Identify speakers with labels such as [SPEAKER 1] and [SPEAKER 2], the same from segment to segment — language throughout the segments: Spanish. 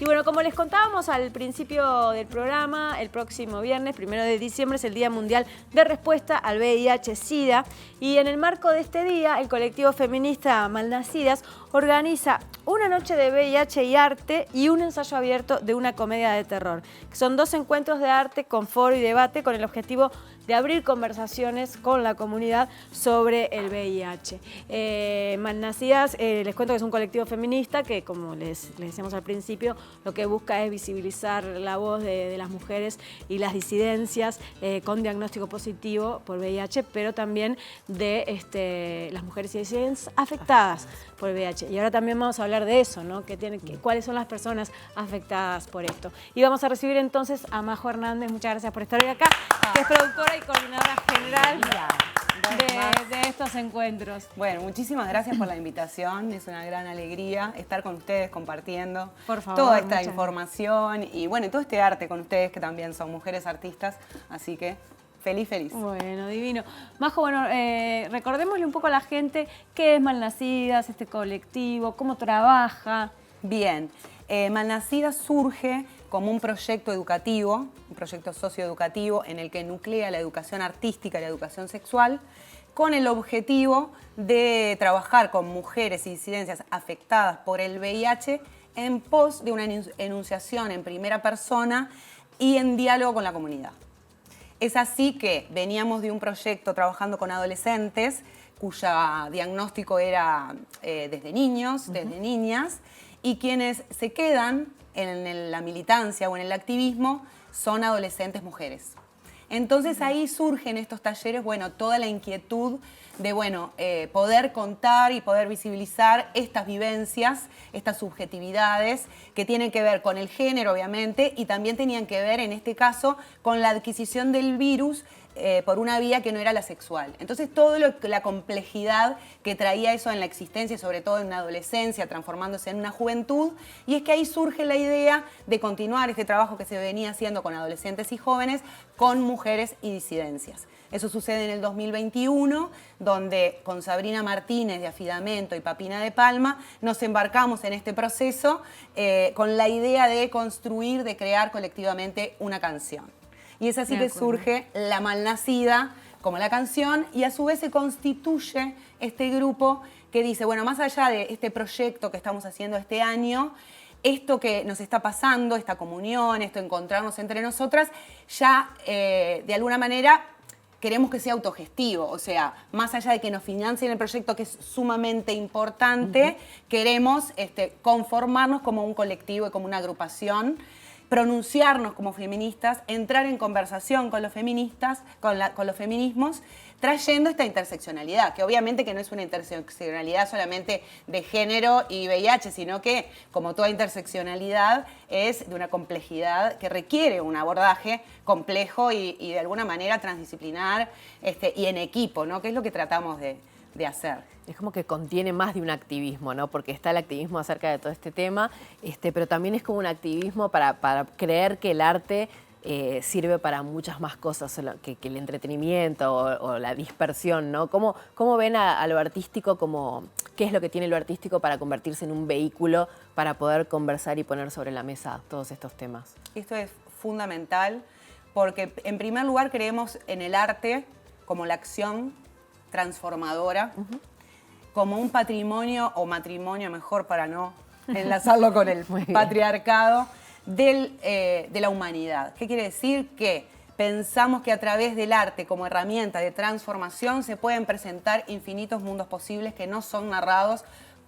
[SPEAKER 1] Y bueno, como les contábamos al principio del programa, el próximo viernes, 1 de diciembre, es el Día Mundial de Respuesta al VIH-Sida. Y en el marco de este día, el colectivo feminista Malnacidas organiza una noche de VIH y arte y un ensayo abierto de una comedia de terror. Son 2 encuentros de arte con foro y debate con el objetivo de abrir conversaciones con la comunidad sobre el VIH. Malnacidas, les cuento que es un colectivo feminista que, como les decíamos al principio, lo que busca es visibilizar la voz de las mujeres y las disidencias con diagnóstico positivo por VIH, pero también de las mujeres y disidencias afectadas por el VIH. Y ahora también vamos a hablar de eso, ¿no? ¿Cuáles son las personas afectadas por esto? Y vamos a recibir entonces a Majo Hernández. Muchas gracias por estar hoy acá, que es productora y coordinadora general de estos encuentros.
[SPEAKER 2] Bueno, muchísimas gracias por la invitación. Es una gran alegría estar con ustedes compartiendo toda esta información y bueno, todo este arte con ustedes que también son mujeres artistas. Así que feliz.
[SPEAKER 1] Bueno, divino. Majo, bueno, recordémosle un poco a la gente qué es Malnacidas, este colectivo, cómo trabaja.
[SPEAKER 2] Bien, Malnacidas surge como un proyecto educativo, un proyecto socioeducativo en el que nuclea la educación artística y la educación sexual con el objetivo de trabajar con mujeres y disidencias afectadas por el VIH en pos de una enunciación en primera persona y en diálogo con la comunidad. Es así que veníamos de un proyecto trabajando con adolescentes cuyo diagnóstico era desde niños, desde niñas, y quienes se quedan en la militancia o en el activismo son adolescentes mujeres. Entonces ahí surgen estos talleres, bueno, toda la inquietud de, bueno, poder contar y poder visibilizar estas vivencias, estas subjetividades que tienen que ver con el género, obviamente, y también tenían que ver, en este caso, con la adquisición del virus por una vía que no era la sexual. Entonces, la complejidad que traía eso en la existencia, sobre todo en una adolescencia, transformándose en una juventud, y es que ahí surge la idea de continuar este trabajo que se venía haciendo con adolescentes y jóvenes, con mujeres y disidencias. Eso sucede en el 2021, donde con Sabrina Martínez de Afidamento y Papina de Palma nos embarcamos en este proceso con la idea de construir, de crear colectivamente una canción. Y es así que surge La Malnacida como la canción y a su vez se constituye este grupo que dice, bueno, más allá de este proyecto que estamos haciendo este año, esto que nos está pasando, esta comunión, esto encontrarnos entre nosotras, ya de alguna manera queremos que sea autogestivo, o sea, más allá de que nos financien el proyecto, que es sumamente importante, queremos conformarnos como un colectivo y como una agrupación, pronunciarnos como feministas, entrar en conversación con los feministas, con los feminismos, trayendo esta interseccionalidad, que obviamente que no es una interseccionalidad solamente de género y VIH, sino que, como toda interseccionalidad, es de una complejidad que requiere un abordaje complejo y de alguna manera transdisciplinar y en equipo, ¿no? Que es lo que tratamos de hacer.
[SPEAKER 3] Es como que contiene más de un activismo, ¿no? Porque está el activismo acerca de todo este tema, pero también es como un activismo para creer que el arte sirve para muchas más cosas que el entretenimiento o la dispersión, ¿no? ¿Cómo ven a lo artístico qué es lo que tiene lo artístico para convertirse en un vehículo para poder conversar y poner sobre la mesa todos estos temas?
[SPEAKER 2] Esto es fundamental porque, en primer lugar, creemos en el arte como la acción transformadora, como un patrimonio o matrimonio, mejor para no enlazarlo con el patriarcado, de la humanidad. ¿Qué quiere decir? Que pensamos que a través del arte como herramienta de transformación se pueden presentar infinitos mundos posibles que no son narrados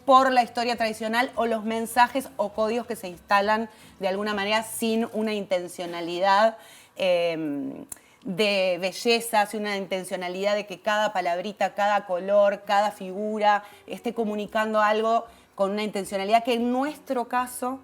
[SPEAKER 2] por la historia tradicional o los mensajes o códigos que se instalan de alguna manera sin una intencionalidad de belleza, sin una intencionalidad de que cada palabrita, cada color, cada figura esté comunicando algo con una intencionalidad que en nuestro caso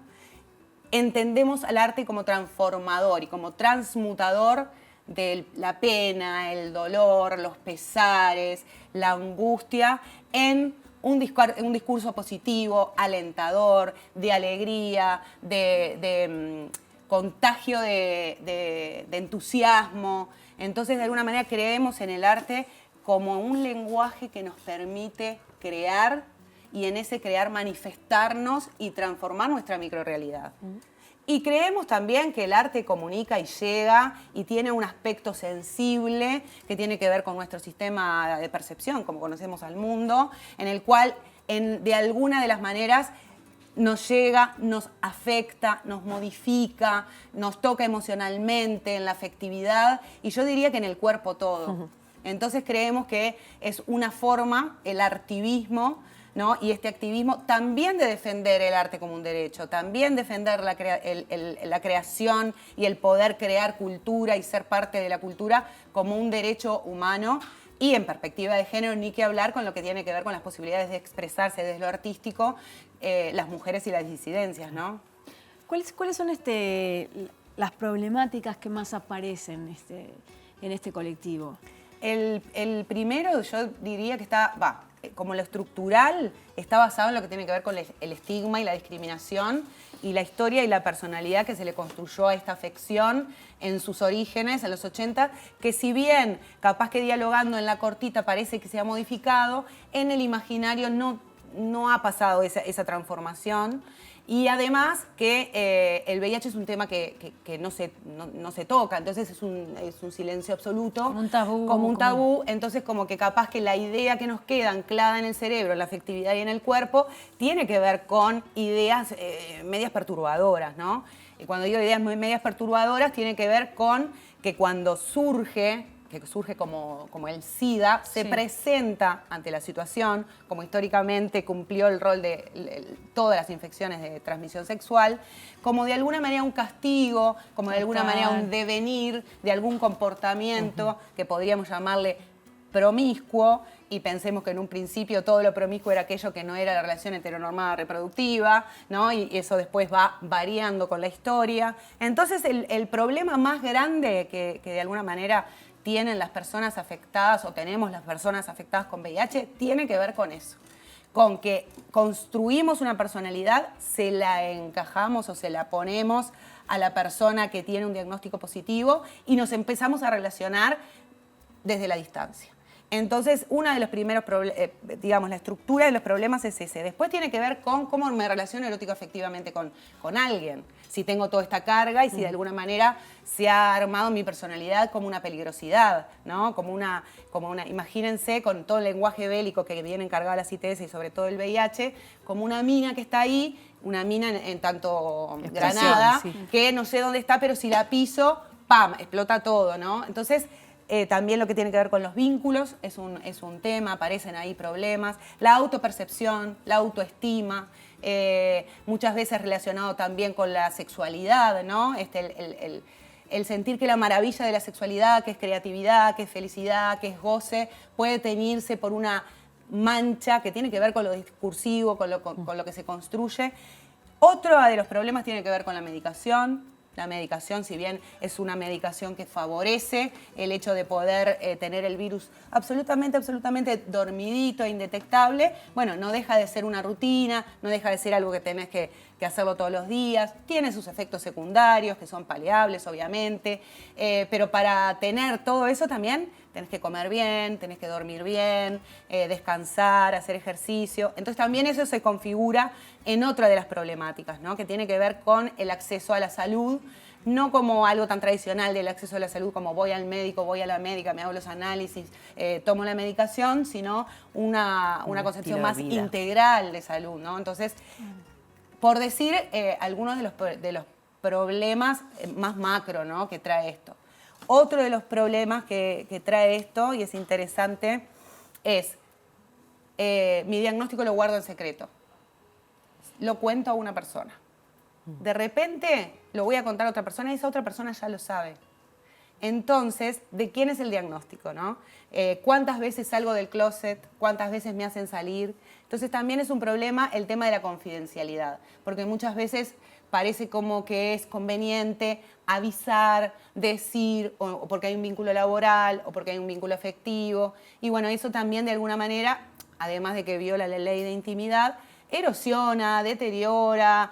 [SPEAKER 2] entendemos al arte como transformador y como transmutador de la pena, el dolor, los pesares, la angustia en un discurso positivo, alentador, de alegría, de contagio de entusiasmo. Entonces, de alguna manera, creemos en el arte como un lenguaje que nos permite crear y en ese crear manifestarnos y transformar nuestra microrrealidad. Y creemos también que el arte comunica y llega y tiene un aspecto sensible que tiene que ver con nuestro sistema de percepción, como conocemos al mundo, en el cual de alguna de las maneras nos llega, nos afecta, nos modifica, nos toca emocionalmente, en la afectividad y yo diría que en el cuerpo todo. Entonces creemos que es una forma, el artivismo, ¿no? Y este activismo también de defender el arte como un derecho, también defender la creación y el poder crear cultura y ser parte de la cultura como un derecho humano. Y en perspectiva de género, ni que hablar con lo que tiene que ver con las posibilidades de expresarse desde lo artístico, las mujeres y las disidencias, ¿no?
[SPEAKER 1] ¿Cuáles son las problemáticas que más aparecen en este colectivo?
[SPEAKER 2] El primero, yo diría que como lo estructural, está basado en lo que tiene que ver con el estigma y la discriminación y la historia y la personalidad que se le construyó a esta afección en sus orígenes, en los 80, que si bien capaz que dialogando en la cortita parece que se ha modificado, en el imaginario no ha pasado esa transformación. Y además que el VIH es un tema que no se toca, entonces es un silencio absoluto.
[SPEAKER 1] Como un tabú.
[SPEAKER 2] Como un tabú, entonces como que capaz que la idea que nos queda anclada en el cerebro, en la afectividad y en el cuerpo, tiene que ver con ideas medias perturbadoras, ¿no? Y cuando digo ideas medias perturbadoras, tiene que ver con que cuando surge como el SIDA, se presenta ante la situación, como históricamente cumplió el rol de todas las infecciones de transmisión sexual, como de alguna manera un castigo, como de alguna manera un devenir de algún comportamiento que podríamos llamarle promiscuo, y pensemos que en un principio todo lo promiscuo era aquello que no era la relación heteronormada reproductiva, ¿no? Y eso después va variando con la historia. Entonces el problema más grande que de alguna manera tienen las personas afectadas o tenemos las personas afectadas con VIH tiene que ver con eso, con que construimos una personalidad, se la encajamos o se la ponemos a la persona que tiene un diagnóstico positivo y nos empezamos a relacionar desde la distancia. Entonces, uno de los primeros digamos, la estructura de los problemas es ese. Después tiene que ver con cómo me relaciono erótico-afectivamente con alguien. Si tengo toda esta carga y si de alguna manera se ha armado mi personalidad como una peligrosidad, ¿no? Como una, imagínense con todo el lenguaje bélico que viene encargado las ITS y sobre todo el VIH, como una mina que está ahí, una mina en tanto granada, que no sé dónde está, pero si la piso, ¡pam!, explota todo, ¿no? Entonces, también lo que tiene que ver con los vínculos es un tema, aparecen ahí problemas. La autopercepción, la autoestima, muchas veces relacionado también con la sexualidad, ¿no? El sentir que la maravilla de la sexualidad, que es creatividad, que es felicidad, que es goce, puede teñirse por una mancha que tiene que ver con lo discursivo, con lo que se construye. Otro de los problemas tiene que ver con la medicación. La medicación, si bien es una medicación que favorece el hecho de poder tener el virus absolutamente dormidito e indetectable, bueno, no deja de ser una rutina, no deja de ser algo que tenés que hacerlo todos los días, tiene sus efectos secundarios que son paliables, obviamente, pero para tener todo eso también tenés que comer bien, tenés que dormir bien, descansar, hacer ejercicio. Entonces también eso se configura en otra de las problemáticas, ¿no? Que tiene que ver con el acceso a la salud, no como algo tan tradicional del acceso a la salud como voy al médico, voy a la médica, me hago los análisis, tomo la medicación, sino una concepción más integral de salud, ¿no? Entonces, por decir algunos de los problemas más macro, ¿no?, que trae esto. Otro de los problemas que trae esto, y es interesante, es mi diagnóstico lo guardo en secreto. Lo cuento a una persona. De repente lo voy a contar a otra persona y esa otra persona ya lo sabe. Entonces, ¿de quién es el diagnóstico, no? ¿Cuántas veces salgo del closet? ¿Cuántas veces me hacen salir? Entonces también es un problema el tema de la confidencialidad, porque muchas veces parece como que es conveniente avisar, decir, o porque hay un vínculo laboral, o porque hay un vínculo afectivo. Y bueno, eso también de alguna manera, además de que viola la ley de intimidad, erosiona, deteriora,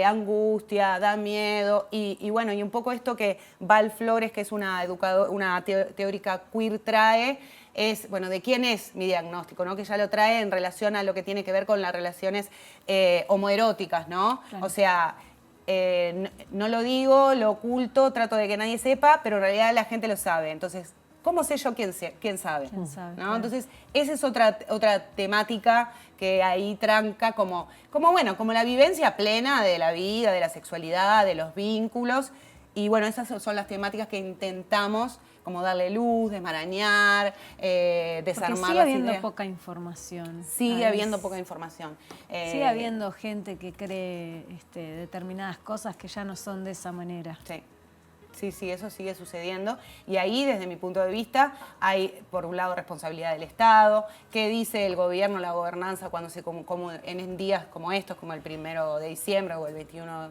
[SPEAKER 2] angustia, da miedo y bueno, y un poco esto que Val Flores, que es una teórica queer, trae, es, bueno, ¿de quién es mi diagnóstico? ¿No? Que ya lo trae en relación a lo que tiene que ver con las relaciones homoeróticas, ¿no?
[SPEAKER 1] Claro.
[SPEAKER 2] O sea, no lo digo, lo oculto, trato de que nadie sepa, pero en realidad la gente lo sabe. Entonces, ¿cómo sé yo quién sabe?
[SPEAKER 1] ¿Quién sabe?
[SPEAKER 2] ¿No?
[SPEAKER 1] Claro.
[SPEAKER 2] Entonces, esa es otra temática que ahí tranca como la vivencia plena de la vida, de la sexualidad, de los vínculos. Y bueno, esas son las temáticas que intentamos como darle luz, desmarañar, desarmar
[SPEAKER 1] Porque sigue
[SPEAKER 2] las
[SPEAKER 1] habiendo
[SPEAKER 2] ideas.
[SPEAKER 1] poca información.
[SPEAKER 2] Sigue habiendo poca información.
[SPEAKER 1] Sigue habiendo gente que cree determinadas cosas que ya no son de esa manera.
[SPEAKER 2] Sí, eso sigue sucediendo. Y ahí, desde mi punto de vista, hay, por un lado, responsabilidad del Estado. ¿Qué dice el gobierno, la gobernanza, cuando en días como estos, como el 1 de diciembre o el 29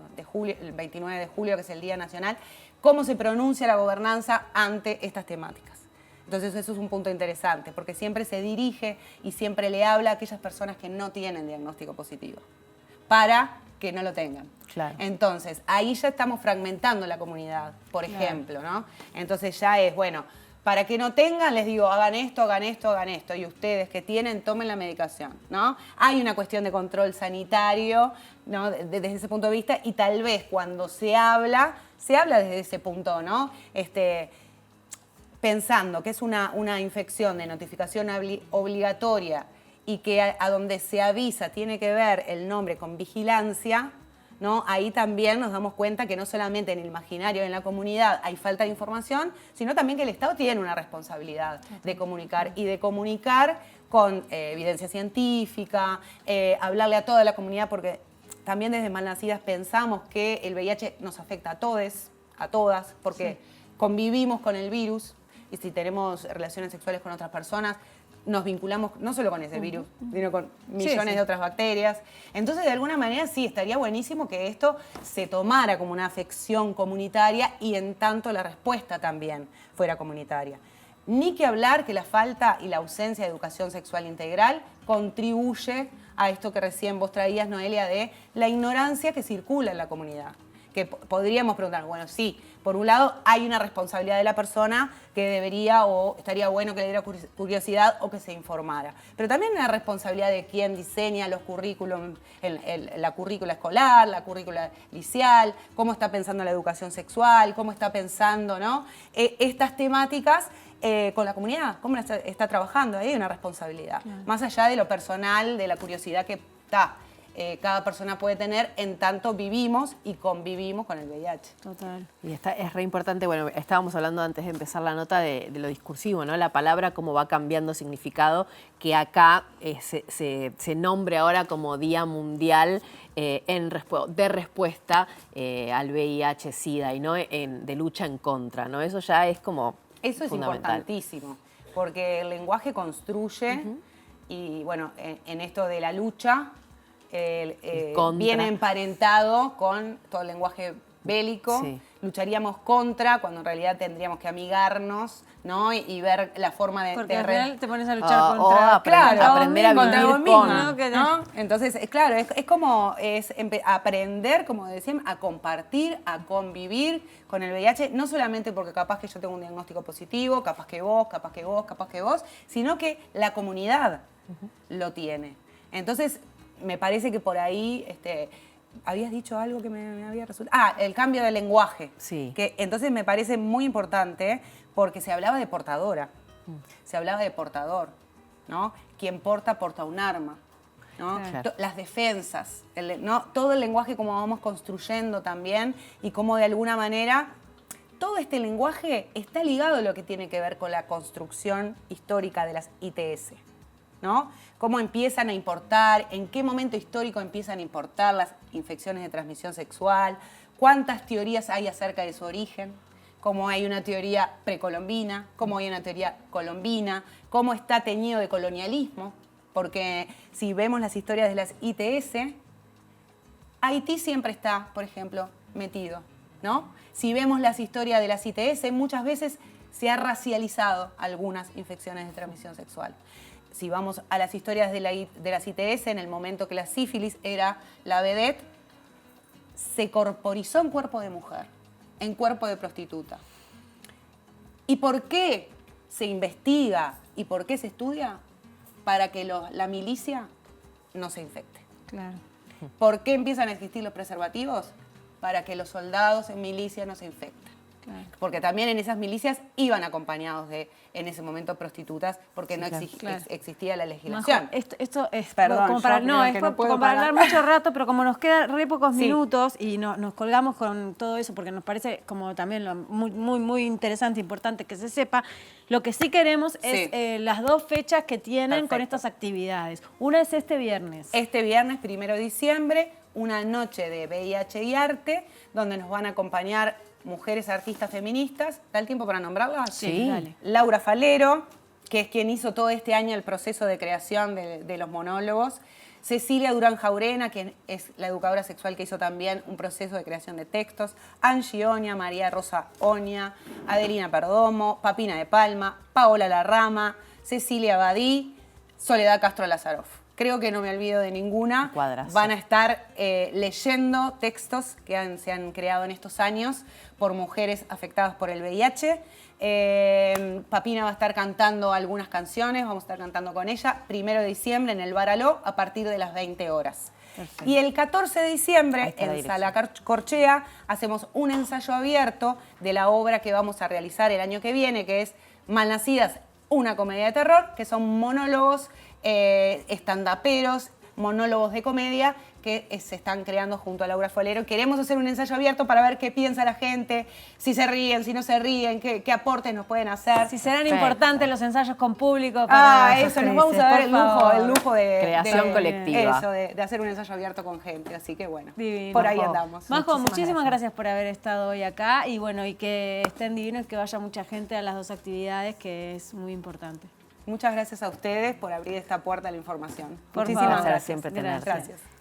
[SPEAKER 2] de julio, que es el Día Nacional? ¿Cómo se pronuncia la gobernanza ante estas temáticas? Entonces, eso es un punto interesante, porque siempre se dirige y siempre le habla a aquellas personas que no tienen diagnóstico positivo, para que no lo tengan.
[SPEAKER 3] Claro.
[SPEAKER 2] Entonces, ahí ya estamos fragmentando la comunidad, por ejemplo, ¿no? Entonces ya es, bueno, para que no tengan, les digo, hagan esto, hagan esto, hagan esto, y ustedes que tienen, tomen la medicación, ¿no? Hay una cuestión de control sanitario, ¿no? Desde ese punto de vista, y tal vez cuando se habla desde ese punto, ¿no? Pensando que es una infección de notificación obligatoria y que a donde se avisa tiene que ver el nombre con vigilancia, ¿no? Ahí también nos damos cuenta que no solamente en el imaginario, en la comunidad hay falta de información, sino también que el Estado tiene una responsabilidad de comunicar y de comunicar con evidencia científica, hablarle a toda la comunidad, porque también desde Malnacidas pensamos que el VIH nos afecta a todos, a todas, porque convivimos con el virus y si tenemos relaciones sexuales con otras personas, nos vinculamos no solo con ese virus, sino con millones de otras bacterias. Entonces, de alguna manera, sí, estaría buenísimo que esto se tomara como una afección comunitaria y en tanto la respuesta también fuera comunitaria. Ni que hablar que la falta y la ausencia de educación sexual integral contribuye a esto que recién vos traías, Noelia, de la ignorancia que circula en la comunidad. Que podríamos preguntar, bueno, sí, por un lado hay una responsabilidad de la persona que debería o estaría bueno que le diera curiosidad o que se informara. Pero también una responsabilidad de quien diseña los currículum, la currícula escolar, la currícula liceal, cómo está pensando la educación sexual, cómo está pensando, ¿no? Estas temáticas con la comunidad, cómo está trabajando. Ahí hay una responsabilidad. Claro. Más allá de lo personal, de la curiosidad que está. Cada persona puede tener en tanto vivimos y convivimos con el VIH.
[SPEAKER 1] Total.
[SPEAKER 3] Y es re importante, bueno, estábamos hablando antes de empezar la nota de lo discursivo, ¿no? La palabra cómo va cambiando significado, que acá se nombre ahora como Día Mundial de respuesta al VIH-Sida y no de lucha en contra, ¿no? Eso ya es como
[SPEAKER 2] Eso es
[SPEAKER 3] fundamental.
[SPEAKER 2] Importantísimo, porque el lenguaje construye y bueno, en esto de la lucha viene emparentado con todo el lenguaje bélico. Sí. Lucharíamos contra cuando en realidad tendríamos que amigarnos, ¿no? Y ver la forma de...
[SPEAKER 1] Porque al final te pones a luchar contra...
[SPEAKER 3] aprender a vivir
[SPEAKER 2] vos mismo,
[SPEAKER 1] ¿no?
[SPEAKER 2] Entonces, claro, es como aprender, como decían, a compartir, a convivir con el VIH, no solamente porque capaz que yo tengo un diagnóstico positivo, capaz que vos, sino que la comunidad lo tiene. Entonces, me parece que por ahí habías dicho algo que me había resultado. El cambio de lenguaje.
[SPEAKER 3] Sí.
[SPEAKER 2] Que entonces me parece muy importante porque se hablaba de portadora. Se hablaba de portador, ¿no? Quien porta un arma, ¿no? Claro. Las defensas, ¿no? Todo el lenguaje como vamos construyendo también y cómo de alguna manera todo este lenguaje está ligado a lo que tiene que ver con la construcción histórica de las ITS. ¿No? Cómo empiezan a importar, en qué momento histórico empiezan a importar las infecciones de transmisión sexual, cuántas teorías hay acerca de su origen, cómo hay una teoría precolombina, cómo hay una teoría colombina, cómo está teñido de colonialismo, porque si vemos las historias de las ITS, Haití siempre está, por ejemplo, metido, ¿no? Si vemos las historias de las ITS, muchas veces se ha racializado algunas infecciones de transmisión sexual. si vamos a las historias de las ITS, en el momento que la sífilis era la vedette, se corporizó en cuerpo de mujer, en cuerpo de prostituta. ¿Y por qué se investiga y por qué se estudia? Para que la milicia no se infecte.
[SPEAKER 1] Claro.
[SPEAKER 2] ¿Por qué empiezan a existir los preservativos? Para que los soldados en milicia no se infecten.
[SPEAKER 1] Claro.
[SPEAKER 2] Porque también en esas milicias iban acompañados de, en ese momento, prostitutas, porque no existía la legislación.
[SPEAKER 1] Majo, esto es
[SPEAKER 2] Perdón,
[SPEAKER 1] como para,
[SPEAKER 2] yo
[SPEAKER 1] no,
[SPEAKER 2] creo
[SPEAKER 1] es
[SPEAKER 2] que
[SPEAKER 1] como
[SPEAKER 2] no puedo
[SPEAKER 1] para hablar
[SPEAKER 2] parar.
[SPEAKER 1] mucho rato, pero como nos quedan re pocos
[SPEAKER 2] Sí.
[SPEAKER 1] minutos y nos colgamos con todo eso porque nos parece como también muy interesante, importante que se sepa, lo que sí queremos es las 2 fechas que tienen con
[SPEAKER 2] Perfecto.
[SPEAKER 1] estas actividades. Una es este viernes.
[SPEAKER 2] Este viernes, 1 de diciembre, una noche de VIH y arte, donde nos van a acompañar mujeres artistas feministas. ¿Da el tiempo para nombrarlas?
[SPEAKER 1] Sí, dale.
[SPEAKER 2] Laura Falero, que es quien hizo todo este año el proceso de creación de los monólogos. Cecilia Durán Jaurena, que es la educadora sexual que hizo también un proceso de creación de textos. Angie Oña, María Rosa Oña, Adelina Perdomo, Papina de Palma, Paola Larrama, Cecilia Badí, Soledad Castro Lazaroff. Creo que no me olvido de ninguna.
[SPEAKER 3] Cuadrazo.
[SPEAKER 2] Van a estar leyendo textos que se han creado en estos años por mujeres afectadas por el VIH. Papina va a estar cantando algunas canciones, vamos a estar cantando con ella, 1 de diciembre en el Bar Aló a partir de las 20 horas.
[SPEAKER 1] Perfecto.
[SPEAKER 2] Y el 14 de
[SPEAKER 3] Ahí
[SPEAKER 2] diciembre
[SPEAKER 3] está la
[SPEAKER 2] en Sala Corchea hacemos un ensayo abierto de la obra que vamos a realizar el año que viene, que es Malnacidas, una comedia de terror, que son monólogos estandaperos, monólogos de comedia que se están creando junto a Laura Falero. Queremos hacer un ensayo abierto para ver qué piensa la gente, si se ríen, si no se ríen, qué aportes nos pueden hacer.
[SPEAKER 1] Si serán
[SPEAKER 3] Perfecto.
[SPEAKER 1] importantes los ensayos con público. Para las
[SPEAKER 2] Eso, nos vamos a dar
[SPEAKER 1] actrices,
[SPEAKER 2] el lujo de
[SPEAKER 3] Creación colectiva.
[SPEAKER 2] Eso, de hacer un ensayo abierto con gente. Así que bueno,
[SPEAKER 1] Divino.
[SPEAKER 2] por ahí
[SPEAKER 3] Majo.
[SPEAKER 2] andamos.
[SPEAKER 1] Majo,
[SPEAKER 3] Muchísimas
[SPEAKER 1] muchísimas gracias por haber estado hoy acá y bueno, y que estén divinos y que vaya mucha gente a las 2 actividades, que es muy importante.
[SPEAKER 2] Muchas gracias a ustedes por abrir esta puerta a la información.
[SPEAKER 1] Por
[SPEAKER 2] Muchísimas
[SPEAKER 1] favor.
[SPEAKER 2] gracias.
[SPEAKER 3] Siempre
[SPEAKER 1] Gracias.
[SPEAKER 3] tenerte.
[SPEAKER 2] Gracias.